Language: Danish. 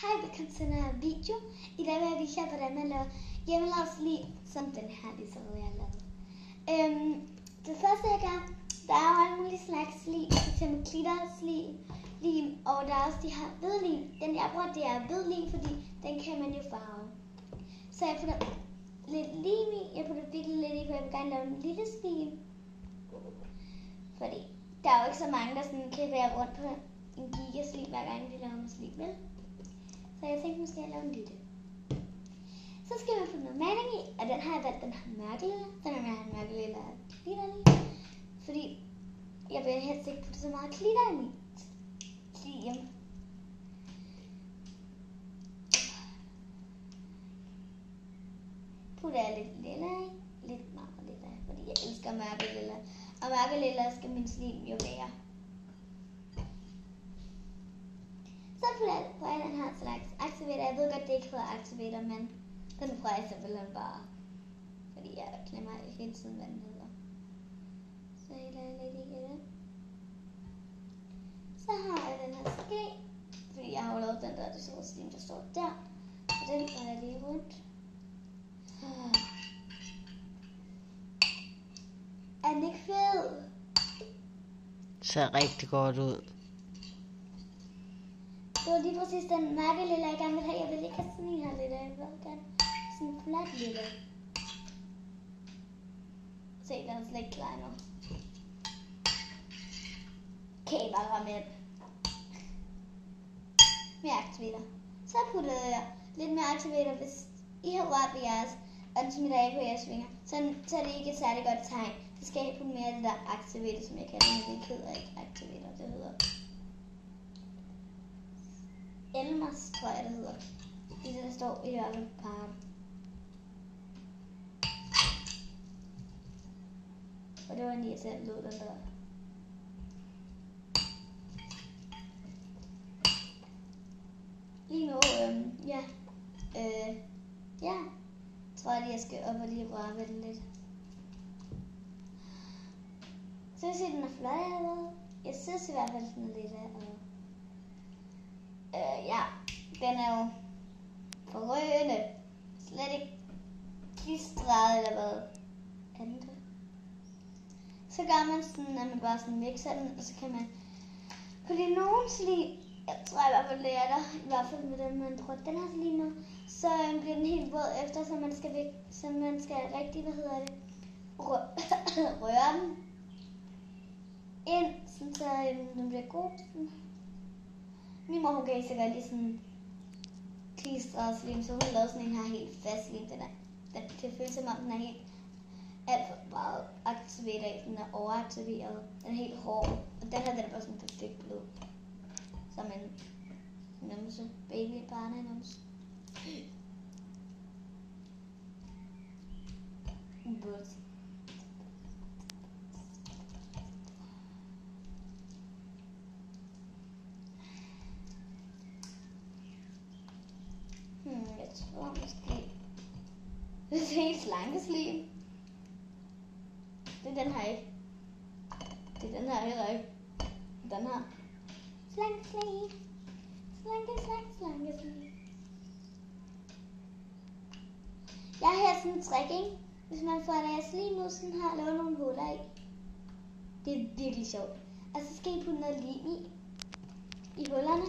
Hej, velkommen til den her video. I dag vil jeg vise jer, hvordan man laver hjemmelavet slim, som den her ligesom jeg har lavet. Det første jeg gør, der er jo alle mulige slags slim, f.eks. glitterslim, og der er også de her hvidlim. Den jeg bruger, det er hvidlim, fordi den kan man jo farve. Så jeg putter lidt lim i, jeg putter virkelig lidt i, for jeg vil gerne lave en lille slim. Fordi der er jo ikke så mange, der sådan kan være rundt på en gigaslim, hver gang de laver en slim, vel? Så jeg tænkte måske at lave en lille. Så skal man putte noget maling i, og den har jeg valgt, den har mørkelilla. Den er mere mørkelilla og glitterlig. Fordi jeg vil helst ikke putte så meget glitter i mit slim. Putter jeg lidt lilla i, lidt meget lilla, fordi jeg elsker mørkelilla. Og mørkelilla skal min slim jo være. Så prøver jeg den her slags aktivator. Jeg ved godt, det ikke hedder aktivator, men den prøver jeg simpelthen bare. Fordi jeg glemmer hele tiden, hvad den hedder. Så hælder jeg lidt i det. Så har jeg den her ske. Fordi jeg har jo lavet den der, det store slim, der står der. Så den prøver jeg lige rundt. Er den ikke fed? Ser rigtig godt ud. Det var lige præcis den mørkelilla, jeg gerne vil have. Jeg vil ikke have sådan en her lidt af. Jeg vil gerne sådan en flat lille. Se, den er slet ikke klar nu. Okay, bare ramme ind. Mere aktivator. Så puttede jeg lidt mere aktivator, hvis I har rørt ved jeres, og den smitter af på jeres fingre. Så er det ikke et særligt godt tegn. Så skal jeg putte mere af det der aktivator, som jeg kalder det. Det hedder ikke aktivator, det hedder Elmers, tror jeg det hedder. Det der står i hvert fald på pakken. Og det var en irriterende lyd, den der. Lige nu, ja, tror jeg lige, jeg skal op og lige røre ved den lidt. Så jeg siger, den er flot allerede. Jeg synes i hvert fald, den er lidt af. Ja, den er jo forrørende. Slet ikke klistret eller hvad andet. Så gør man sådan, at man bare sådan mixer den, og så kan man putte i nogen slim. Jeg tror i hvert fald, det er der. I hvert fald med den, man bruger den her slim med. Så bliver den helt våd efter, så man skal rigtig, røre den ind, sådan så den bliver god. Min mor, hun kan ikke så godt lide sådan klistret slim, så hun har lavet sådan en her helt fast slim. Det føles som om, den er helt alt for meget aktiveret, den er overaktiveret. Den er helt hård, og den her, den er bare sådan perfekt blød. Som en numse, baby barnenumse. But. Jeg tror måske, det er helt slankeslim. Det er den her ikke. Det er den her heller ikke. Den her. Slankeslim. Slankeslim. Jeg har her sådan en trick, ikke? Hvis man får deres slim ud sådan her, laver nogle huller i. Det er virkelig sjovt. Og så skal I putte noget lim i hullerne.